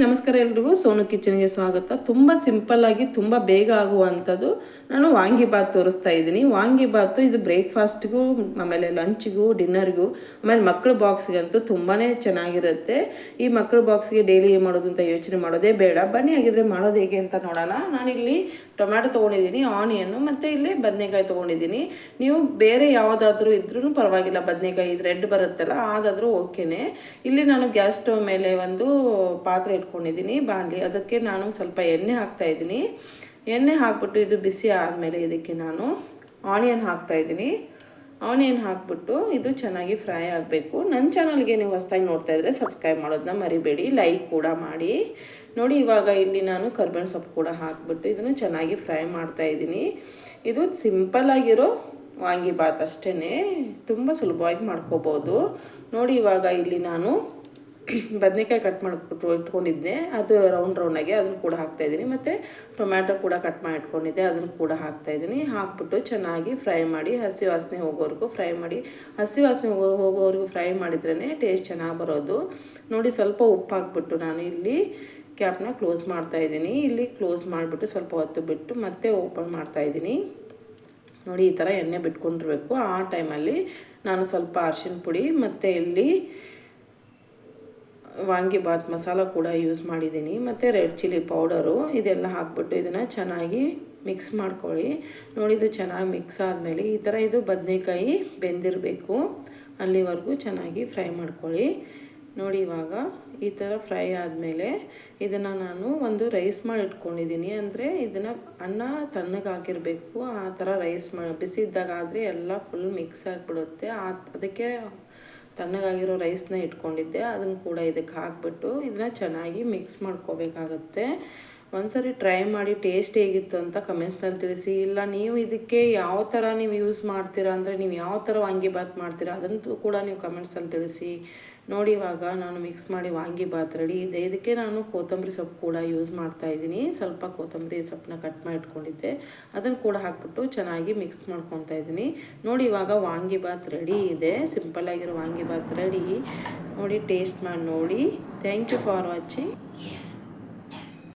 ನಮಸ್ಕಾರ ಎಲ್ರಿಗೂ ಸೋನು ಕಿಚನ್ಗೆ ಸ್ವಾಗತ. ತುಂಬ ಸಿಂಪಲ್ಲಾಗಿ ತುಂಬ ಬೇಗ ಆಗುವಂಥದ್ದು ನಾನು ವಾಂಗಿಬಾತ್ ತೋರಿಸ್ತಾ ಇದ್ದೀನಿ. ವಾಂಗಿಬಾತು ಇದು ಬ್ರೇಕ್ಫಾಸ್ಟ್ಗೂ, ಆಮೇಲೆ ಲಂಚ್ಗೂ, ಡಿನ್ನರ್ಗೂ, ಆಮೇಲೆ ಮಕ್ಕಳ ಬಾಕ್ಸ್ಗಂತೂ ತುಂಬಾ ಚೆನ್ನಾಗಿರುತ್ತೆ. ಈ ಮಕ್ಕಳ ಬಾಕ್ಸ್ಗೆ ಡೈಲಿ ಏನು ಮಾಡೋದು ಅಂತ ಯೋಚನೆ ಮಾಡೋದೇ ಬೇಡ. ಬನ್ನಿ ಹಾಗಿದ್ರೆ ಮಾಡೋದು ಹೇಗೆ ಅಂತ ನೋಡೋಣ. ನಾನಿಲ್ಲಿ ಟೊಮ್ಯಾಟೊ ತೊಗೊಂಡಿದ್ದೀನಿ, ಆನಿಯನ್ನು, ಮತ್ತು ಇಲ್ಲಿ ಬದನೆಕಾಯಿ ತೊಗೊಂಡಿದ್ದೀನಿ. ನೀವು ಬೇರೆ ಯಾವುದಾದ್ರೂ ಇದ್ರೂ ಪರವಾಗಿಲ್ಲ, ಬದನೆಕಾಯಿ ಇದು ರೆಡ್ ಬರುತ್ತಲ್ಲ ಅದಾದರೂ ಓಕೆನೇ. ಇಲ್ಲಿ ನಾನು ಗ್ಯಾಸ್ ಸ್ಟವ್ ಮೇಲೆ ಒಂದು ಪಾತ್ರೆ ಇಟ್ಕೊಂಡಿದ್ದೀನಿ, ಬಾಣಲಿ. ಅದಕ್ಕೆ ನಾನು ಸ್ವಲ್ಪ ಎಣ್ಣೆ ಹಾಕ್ತಾಯಿದ್ದೀನಿ. ಎಣ್ಣೆ ಹಾಕ್ಬಿಟ್ಟು ಇದು ಬಿಸಿ ಆದಮೇಲೆ ಇದಕ್ಕೆ ನಾನು ಆನಿಯನ್ ಹಾಕ್ತಾಯಿದ್ದೀನಿ. ಆನಿಯನ್ ಹಾಕ್ಬಿಟ್ಟು ಇದು ಚೆನ್ನಾಗಿ ಫ್ರೈ ಆಗಬೇಕು. ನನ್ನ ಚಾನಲ್ಗೆ ನೀವು ಹೊಸದಾಗಿ ನೋಡ್ತಾ ಇದ್ದರೆ ಸಬ್ಸ್ಕ್ರೈಬ್ ಮಾಡೋದನ್ನ ಮರಿಬೇಡಿ, ಲೈಕ್ ಕೂಡ ಮಾಡಿ ನೋಡಿ. ಇವಾಗ ಇಲ್ಲಿ ನಾನು ಕರ್ಬೇವಿನ ಸೊಪ್ಪು ಕೂಡ ಹಾಕ್ಬಿಟ್ಟು ಇದನ್ನು ಚೆನ್ನಾಗಿ ಫ್ರೈ ಮಾಡ್ತಾಯಿದ್ದೀನಿ. ಇದು ಸಿಂಪಲ್ಲಾಗಿರೋ ವಾಂಗಿಬಾತ್ ಅಷ್ಟೇ, ತುಂಬ ಸುಲಭವಾಗಿ ಮಾಡ್ಕೋಬೋದು ನೋಡಿ. ಇವಾಗ ಇಲ್ಲಿ ನಾನು ಬದನೆಕಾಯಿ ಕಟ್ ಮಾಡಿಬಿಟ್ಟು ಇಟ್ಕೊಂಡಿದ್ದೆ, ಅದು ರೌಂಡಾಗಿ ಅದನ್ನು ಕೂಡ ಹಾಕ್ತಾಯಿದ್ದೀನಿ. ಮತ್ತು ಟೊಮ್ಯಾಟೊ ಕೂಡ ಕಟ್ ಮಾಡಿ ಇಟ್ಕೊಂಡಿದ್ದೆ, ಅದನ್ನು ಕೂಡ ಹಾಕ್ತಾಯಿದ್ದೀನಿ. ಹಾಕ್ಬಿಟ್ಟು ಚೆನ್ನಾಗಿ ಫ್ರೈ ಮಾಡಿ, ಹಸಿ ವಾಸನೆ ಹೋಗೋವರೆಗೂ ಫ್ರೈ ಮಾಡಿ. ಹಸಿ ವಾಸನೆ ಹೋಗೋವರೆಗೂ ಫ್ರೈ ಮಾಡಿದ್ರೇ ಟೇಸ್ಟ್ ಚೆನ್ನಾಗಿ ಬರೋದು ನೋಡಿ. ಸ್ವಲ್ಪ ಉಪ್ಪು ಹಾಕ್ಬಿಟ್ಟು ನಾನು ಇಲ್ಲಿ ಕ್ಯಾಪ್ನ ಕ್ಲೋಸ್ ಮಾಡ್ತಾಯಿದ್ದೀನಿ. ಇಲ್ಲಿ ಕ್ಲೋಸ್ ಮಾಡಿಬಿಟ್ಟು ಸ್ವಲ್ಪ ಹೊತ್ತು ಬಿಟ್ಟು ಮತ್ತೆ ಓಪನ್ ಮಾಡ್ತಾಯಿದ್ದೀನಿ ನೋಡಿ. ಈ ಥರ ಎಣ್ಣೆ ಬಿಟ್ಕೊಂಡಿರ್ಬೇಕು. ಆ ಟೈಮಲ್ಲಿ ನಾನು ಸ್ವಲ್ಪ ಅರಿಶಿನ ಪುಡಿ ಮತ್ತು ಇಲ್ಲಿ ವಾಂಗಿಬಾತ್ ಮಸಾಲ ಕೂಡ ಯೂಸ್ ಮಾಡಿದ್ದೀನಿ, ಮತ್ತು ರೆಡ್ ಚಿಲ್ಲಿ ಪೌಡರು, ಇದೆಲ್ಲ ಹಾಕ್ಬಿಟ್ಟು ಇದನ್ನು ಚೆನ್ನಾಗಿ ಮಿಕ್ಸ್ ಮಾಡ್ಕೊಳ್ಳಿ ನೋಡಿ. ಇದು ಚೆನ್ನಾಗಿ ಮಿಕ್ಸ್ ಆದಮೇಲೆ ಈ ಥರ ಇದು ಬದನೆಕಾಯಿ ಬೆಂದಿರಬೇಕು, ಅಲ್ಲಿವರೆಗೂ ಚೆನ್ನಾಗಿ ಫ್ರೈ ಮಾಡ್ಕೊಳ್ಳಿ ನೋಡಿ. ಇವಾಗ ಈ ಥರ ಫ್ರೈ ಆದಮೇಲೆ ಇದನ್ನು ನಾನು ಒಂದು ರೈಸ್ ಮಾಡಿ ಇಟ್ಕೊಂಡಿದ್ದೀನಿ. ಅಂದರೆ ಇದನ್ನು ಅನ್ನ ತಣ್ಣಗಾಗಿರಬೇಕು, ಆ ಥರ ರೈಸ್ ಮಾಡಿ ಬಿಸಿ ಇದ್ದಾಗ ಆದರೆ ಎಲ್ಲ ಫುಲ್ ಮಿಕ್ಸ್ ಆಗಿಬಿಡುತ್ತೆ. ಅದಕ್ಕೆ ತಣ್ಣಗಾಗಿರೋ ರೈಸ್ನ ಇಟ್ಕೊಂಡಿದ್ದೆ, ಅದನ್ನು ಕೂಡ ಇದಕ್ಕೆ ಹಾಕ್ಬಿಟ್ಟು ಇದನ್ನು ಚೆನ್ನಾಗಿ ಮಿಕ್ಸ್ ಮಾಡ್ಕೋಬೇಕಾಗತ್ತೆ. ಒಂದ್ಸರಿ ಟ್ರೈ ಮಾಡಿ ಟೇಸ್ಟ್ ಹೇಗಿತ್ತು ಅಂತ ಕಮೆಂಟ್ಸ್ನಲ್ಲಿ ತಿಳಿಸಿ. ಇಲ್ಲ ನೀವು ಇದಕ್ಕೆ ಯಾವ ಥರ ನೀವು ಯೂಸ್ ಮಾಡ್ತೀರಾ, ಅಂದರೆ ನೀವು ಯಾವ ಥರ ವಾಂಗಿಬಾತ್ ಮಾಡ್ತೀರಾ ಅದಂತೂ ಕೂಡ ನೀವು ಕಮೆಂಟ್ಸಲ್ಲಿ ತಿಳಿಸಿ ನೋಡಿ. ಇವಾಗ ನಾನು ಮಿಕ್ಸ್ ಮಾಡಿ ವಾಂಗಿಬಾತ್ ರೆಡಿ ಇದೆ. ಇದಕ್ಕೆ ನಾನು ಕೊತ್ತಂಬರಿ ಸೊಪ್ಪು ಕೂಡ ಯೂಸ್ ಮಾಡ್ತಾಯಿದ್ದೀನಿ. ಸ್ವಲ್ಪ ಕೊತ್ತಂಬರಿ ಸೊಪ್ಪನ್ನ ಕಟ್ ಮಾಡಿ ಇಟ್ಕೊಂಡಿದ್ದೆ, ಅದನ್ನು ಕೂಡ ಹಾಕ್ಬಿಟ್ಟು ಚೆನ್ನಾಗಿ ಮಿಕ್ಸ್ ಮಾಡ್ಕೊತಾ ಇದ್ದೀನಿ ನೋಡಿ. ಇವಾಗ ವಾಂಗಿಬಾತ್ ರೆಡಿ ಇದೆ, ಸಿಂಪಲ್ಲಾಗಿರೋ ವಾಂಗಿಬಾತ್ ರೆಡಿ ನೋಡಿ. ಟೇಸ್ಟ್ ಮಾಡಿ ನೋಡಿ. Thank you for watching.